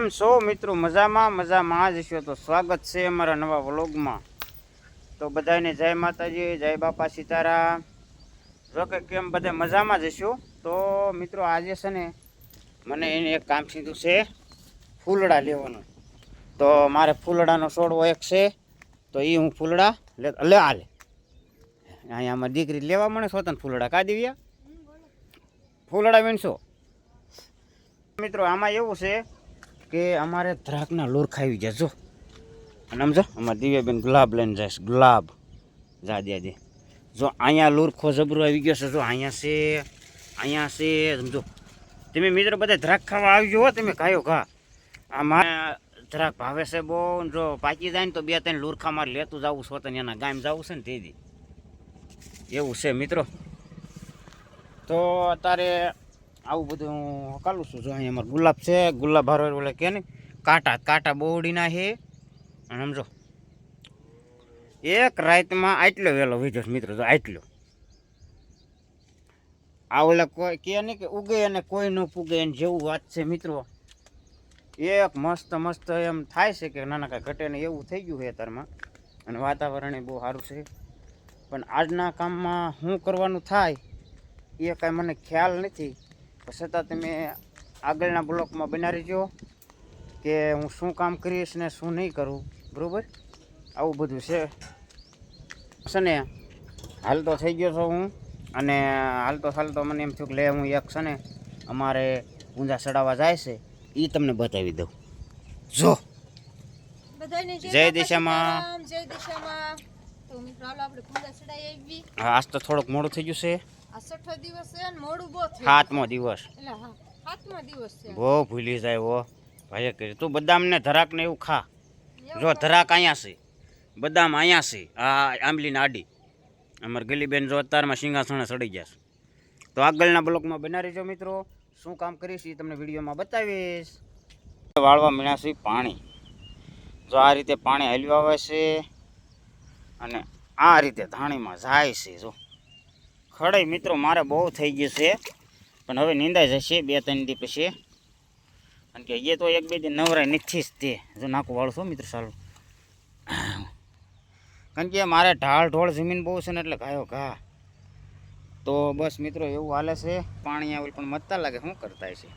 કેમ છો મિત્રો? મજામાં જ છો? તો સ્વાગત છે અમારા નવા વ્લોગમાં. તો બધાને જય માતાજી, જય બાપા સીતારામ. જો કે કેમ બધા મજામાં જ છો? તો મિત્રો આજે છે ને મને એને એક કામ સીધું છે ફૂલડા લેવાનું. તો મારે ફૂલડાનો છોડવો એક છે, તો એ હું ફૂલડા લે હાલે અહીંયા અમારી દીકરી લેવા મને સ્વતંત્ર ફૂલડા કા દેવ્યા ફૂલડા વીણશો. મિત્રો આમાં એવું છે કે અમારે દ્રાક્ષના લોર ખાવી જાય જો, અને સમજો અમારે દિવ્યાબેન ગુલાબ લઈને જાય છે. ગુલાબ જા દે જો અહીંયા લુરખો જબરો આવી ગયો છે. જો અહીંયા છે સમજો. તમે મિત્રો બધા દ્રાક્ષ ખાવા આવી ગયો હો તમે ખાયો ઘા. આમાં દ્રાક્ષ ભાવે છે બહુ. જો પાકી જાય ને તો 2-3 લુરખા મારે લેતું જવું સ્વતન એના ગામ જવું છે ને તેથી એવું છે મિત્રો. તો અત્યારે આવું બધું હું હકાલું છું. જો અહીંયા અમારે ગુલાબ છે, ગુલાબ હારો ઓલે કે ને કાંટા બોવડીના છે. અને સમજો એક રાતમાં આટલો વહેલો વીધો મિત્રો. જો આટલો આ ઓલે કોઈ કે નહીં કે ઉગે અને કોઈ ન પૂગે એને જેવું વાત છે મિત્રો. એક મસ્ત એમ થાય છે કે નાના કાંઈ ઘટે ને એવું થઈ ગયું છે અત્યારમાં. અને વાતાવરણ બહુ સારું છે, પણ આજના કામમાં શું કરવાનું થાય એ કાંઈ મને ખ્યાલ નથી. છતાં તમે આગળના બ્લોકમાં બનાવી જો કે હું શું કામ કરીશ ને શું નહીં કરું. બરાબર આવું બધું છે ને. હાલતો થઈ ગયો છો હું, અને હાલતો મને એમ થયું કે લે હું એક છે ને અમારે ઊંઝા ચડાવવા જાય છે એ તમને બતાવી દઉં. જો જય દિશામાં. હા આજ તો થોડુંક મોડું થઈ ગયું છે. સાતમો દિવસ બહુ ભૂલી જાય હો ભાઈ કરી. તું બદામ ને ધરાક ને એવું ખા. જો ધરાક અહીંયા છે, બદામ અહીંયા છે. આ આંબલી ને આડી અમારે ગલીબેન જો અત્યારમાં સિંહાસણે ચડી ગયા છે. તો આગળના બ્લોકમાં બનાવી જો મિત્રો. શું કામ કરીશ એ તમને વિડીયોમાં બતાવીશ. વાળવા મળ્યા છે પાણી. જો આ રીતે પાણી હાલ્યું આવે છે અને આ રીતે ધાણીમાં જાય છે. જો ખડાઈ મિત્રો મારે બહુ થઈ ગયું છે, પણ હવે નીંદાઈ જશે 2-3 દી પછી. કારણ કે એ તો 1-2 દી નવરાય નથી જ તે. જો નાખું વાળું છું મિત્રો સારું. કારણ કે મારે ઢોળ જમીન બહુ છે ને એટલે ગાયો ઘા. તો બસ મિત્રો એવું હાલે છે. પાણી આવેલ પણ મતતા લાગે શું કરતા છે.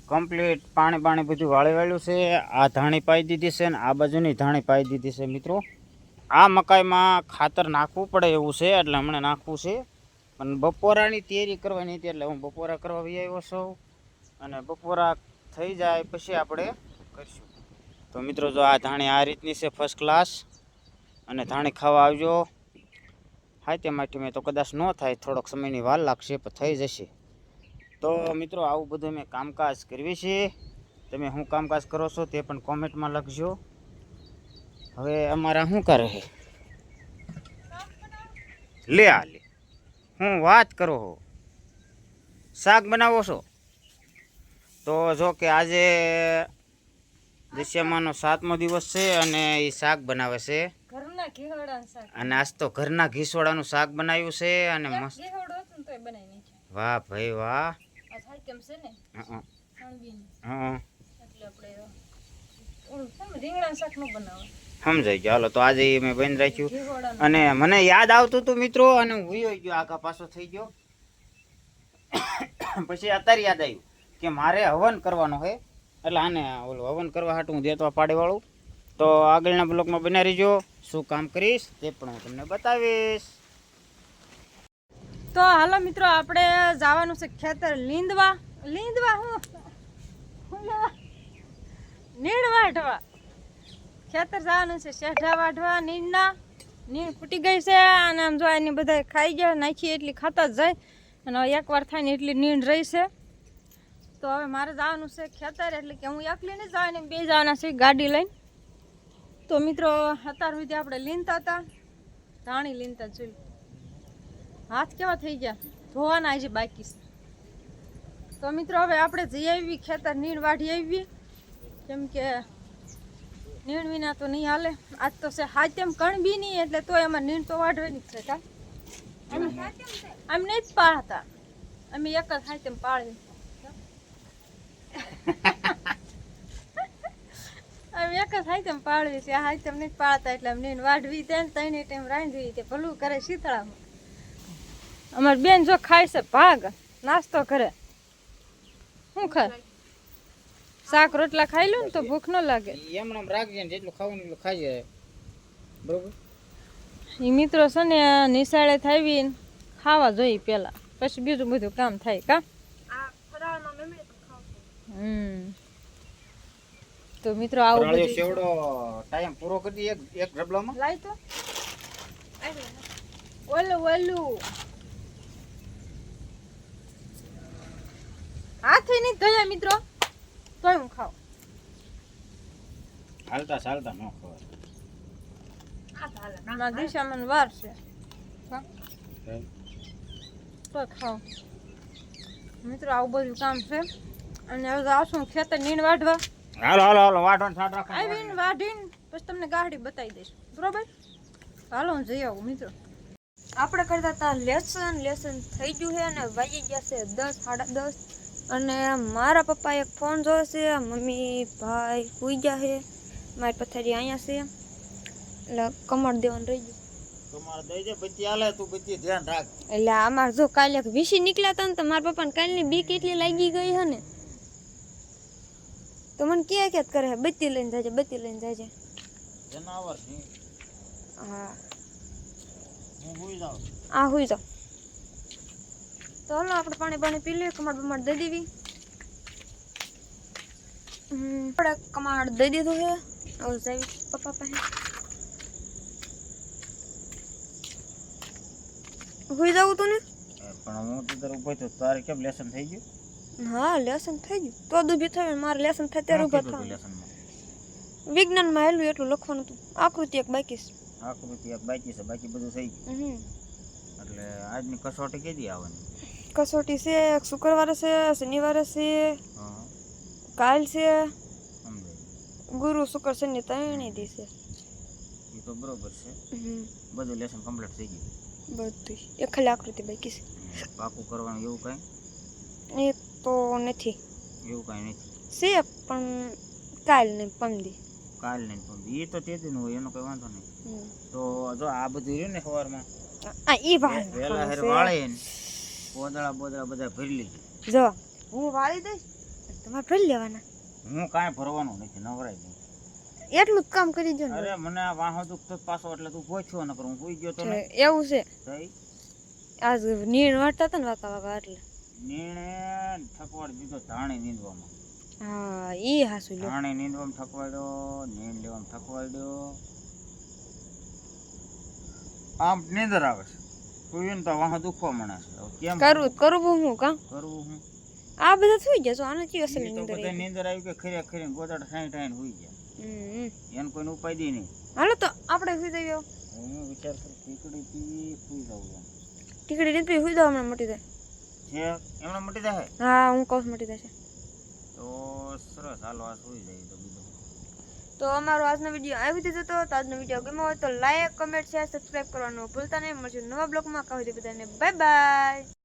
કમ્પ્લીટ પાણી બધું વાળી વાળ્યું છે. આ ધાણી પાઈ દીધી છે ને આ બાજુની ધાણી પાઈ દીધી છે મિત્રો. આ મકાઈમાં ખાતર નાખવું પડે એવું છે એટલે હમણાં નાખવું છે. પણ બપોરાની તૈયારી કરવાની હતી એટલે હું બપોરા કરવા આવી આવ્યો છું. અને બપોરા થઈ જાય પછી આપણે કરીશું. તો મિત્રો જો આ ધાણી આ રીતની છે ફર્સ્ટ ક્લાસ. અને ધાણી ખાવા આવજો. હાથે માઠી મેં તો કદાચ ન થાય, થોડોક સમયની વાર લાગશે પણ થઈ જશે. તો મિત્રો આવું બધું મેં કામકાજ કરવી છે. તમે શું કામકાજ કરો છો તે પણ કોમેન્ટમાં લખજો. હવે અમારા શું કરે છે લે હું વાત કરો છો શાક બનાવો છો. તો જો કે આજે દશમાનો 7મો દિવસ છે અને એ શાક બનાવે છે. અને આજ તો ઘરના ઘીસોડાનું શાક બનાવ્યું છે. અને મસ્ત વાહ ભાઈ વાહ. સમજાઈ ગયો. હાલો તો આજે મેં બંધ રાખ્યું. અને મને યાદ આવતું હતું મિત્રો, અને હું ભૂયો ગયો આગા પાછો થઈ ગયો. પછી અત્યારે યાદ આવ્યું કે મારે હવન કરવાનો છે, એટલે આને ઓલું હવન કરવા હાટું હું દેતવા પાડે વાળું. તો આગળના બ્લોકમાં બનાવી રહીજો. શું કામ કરીશ તે પણ હું તમને બતાવીશ. તો હાલો મિત્રો આપણે જવાનું છે ખેતર લીંદવા નીણ વાઢવા. ખેતર જવાનું છે શેઢા વાઢવા. નીણ ફૂટી ગઈ છે અને આમ જો એની બધા ખાઈ ગયા. નાખી એટલી ખાતા જ જાય અને એકવાર થાય ને એટલી નીણ રહી છે. તો હવે મારે જવાનું છે ખેતર, એટલે કે હું એકલી નહીં જવાની, 2 જવાના છે ગાડી લઈને. તો મિત્રો અત્યાર સુધી આપણે લીનતા હતા, ધાણી લીનતા જોઈ. હાથ કેવા થઈ ગયા, ધોવાના હજી બાકી છે. તો મિત્રો હવે આપણે જઈ આવી ખેતર, નીણ વાઢી આવી. કેમ કે નીણ વિના તો નહીં હાલે. આજ તો છે હાથેમ કણ બી નહીં, એટલે તો એમાં નીણ તો વાઢવાની જ છે. કા અમે નહીં જ પાળતા, અમે એક જ હાથેમ પાળી. તો મિત્રો હવે આપણે જઈ આવી ખેતર, નીણ વાઢી આવી. કેમ કે નીણ વિના તો નહીં હાલે. આજ તો છે હાથેમ કણ બી નહીં, એટલે તો એમાં નીણ તો વાઢવાની જ છે. કા અમે નહીં જ પાળતા, અમે એક જ હાથેમ પાળી. અમે નહીં જ પાળતા. અમે નહીં જ હાથેમ પાળી. તો મિત્રો હવે આપણે જઈ આવી ખેતર, નીણ વાઢી આવી. કેમ કે નીણ વિના તો નહીં હાલે. આજ તો છે હાથેમ કણ બી નહીં, એટલે તો એમાં નીણ તો વાઢવાની જ છે. કા હાઈતમ પાળવી છે, હાઈતમ નથી પાળતા એટલે નીણ વાઢવી તે ને ત્રણે ટાઈમ રાંધવી તે ભલું કરે શીતળામાં. અમારી બેન જો ખાય છે ભાગ નાસ્તો કરે. શું ખાય? શાક રોટલા ખાઈ લો ને તો ભૂખ ન લાગે. એમને રાખજે ને જેટલું ખાવું એટલું ખાઈ જાય બરોબર. એ મિત્રો છે ને નિશાળે થાવી ને ખાવા જોઈએ પેલા, પછી બીજું બધું કામ થાય કા. તો મિત્રો આવું બધું સેવડો ટાઈમ પૂરો કરી એક રબલામાં લાય તો ઓલું ઓલું હાથે નહીં ધોયા મિત્રો તોય હું ખાવ. હાલતા ચાલતા ન ખવાય. મારા દિશામાં વાર છે તો ખાવ. મિત્રો આવું બધું કામ છે અને હવે આવશું ખેતર નીણ વાઢવા. હાલો હાલો હાલો વાટણ છાટ રાખો. આવીને વાઢીને પછી તમને ગાડી બતાવી દઈશ બરોબર. હાલો હું જઈ આવું મિત્રો. આપણે કરતા હતા લેસન થઈ ગયું છે અને વાગી ગયા છે 10 સાડા 10 અને મારા પપ્પા એક ફોન જોવે છે, મમ્મી ભાઈ સુઈ ગયા છે, મારી પથારી અહીંયા છે એટલે કમર દેવાનું રહી ગયું. તમારે દઈ દે બત્તી હાલે તું બત્તી ધ્યાન રાખ. એટલે અમારે જો કાલે વીસી નીકળ્યા હતા ને તો મારા પપ્પાને કાલની બીક એટલી લાગી ગઈ છે ને તો મને ક્યાં ક્યાં કરે બત્તી લઈને જાય છે. જનાવર છે. હા હું હોઈ જાઉં. આ હોઈ જાઓ. તો હાલો આપણે પાણી પી લઈએ. કમાડ બમાડ દઈ દેવી. આપણે કમાડ દઈ દીધું છે. હવે જઈ પપ્પા પાસે હોઈ જાવું તું ને. પણ હું તો તાર ઉભો તો તારે કેમ લેસન થઈ ગયું? હા લેસન થઈ ગયું તો દુભી થયું મારે લેસન થાય ત્યારે ઉભા થવા. લેસનમાં વિજ્ઞાનમાં હેલું એટલું લખવાનું હતું. આકૃતિ એક બાકી છે. આકૃતિ એક બાકી છે, બાકી બધું થઈ ગયું. એટલે આજની કસોટી કેદી આવવાની? કસોટી છે શુક્રવારે છે, શનિવારે છે, હા કાલ છે, સમજાય. ગુરુ શુક્ર શનિ ત્રણેય દી છે. એ તો બરોબર છે. બધું લેસન કમ્પ્લીટ થઈ ગયું. બધું એક ખાલી આકૃતિ બાકી છે. પાકું કરવાનું એવું કાંઈ? એ તો નથી. એવું કાંઈ નથી. છે પણ કાલ નહીં પમદી. કાલ નહીં પણ એ તો તે દિન હોય એનો કંઈ વાંધો નહીં. તો જો આ બધું રહ્યું ને સવારમાં આ ઈ વાળ વહેલા હેર વાળે ને પોદળા બોદળા બધા ભરી લીધું. જો હું વાળી દઈશ તમારે ભરી લેવાના. હું કાંઈ ભરવાનું નથી, નવરાય નહીં. એટલું જ કામ કરી જો ને. અરે મને આ વાહો દુખતો જ પાછો એટલે તું પૂછ્યો ન કરું, હું પૂઈ ગયો તો ને. એવું છે થઈ આજ નીણ વાટતા હતા ને વાકા એટલે નીણે ઠકવાડ દીધો ધાણી નીંદવામાં. હા ઈ હાસુ લ્યો. ધાણી નીંદવામાં ઠકવાડ્યો, નીણ લેવામાં ઠકવાડ્યો. આમ નીંદર આવે છે. પૂઈને તો વાહ દુખવા મળે છે. હવે કેમ કરવું હું કામ કરવું? હું આ બધા સુઈ જશો આને કયો અસલ તો નીંદર બધા નીંદર આવી કે ખરે ખરીને ગોદાડ ઠાઈ ઠાઈને હુઈ ગયા. એને કોઈને ઉપાય દી નહીં. હાલો તો આપણે સુઈ જઈએ. હું વિચાર કરું ખીચડી પી સુઈ જાઉં એમ. ટીકડી નથી પી સુઈ જાવ હમણાં મટી જાય. છે એમને મટી જાય. હા હું કહું મટી જશે. તો સરસ, હાલો આ સુઈ જાય તો બીજું. તો અમારો આજનો વિડીયો આવી રીતે હતો. તો આજનો વિડીયો ગમ્યો હોય તો લાઈક કમેન્ટ શેર સબસ્ક્રાઇબ કરવાનું ભૂલતા નહીં. મળશું નવા બ્લોગમાં. કહી દે બધાને બાય બાય.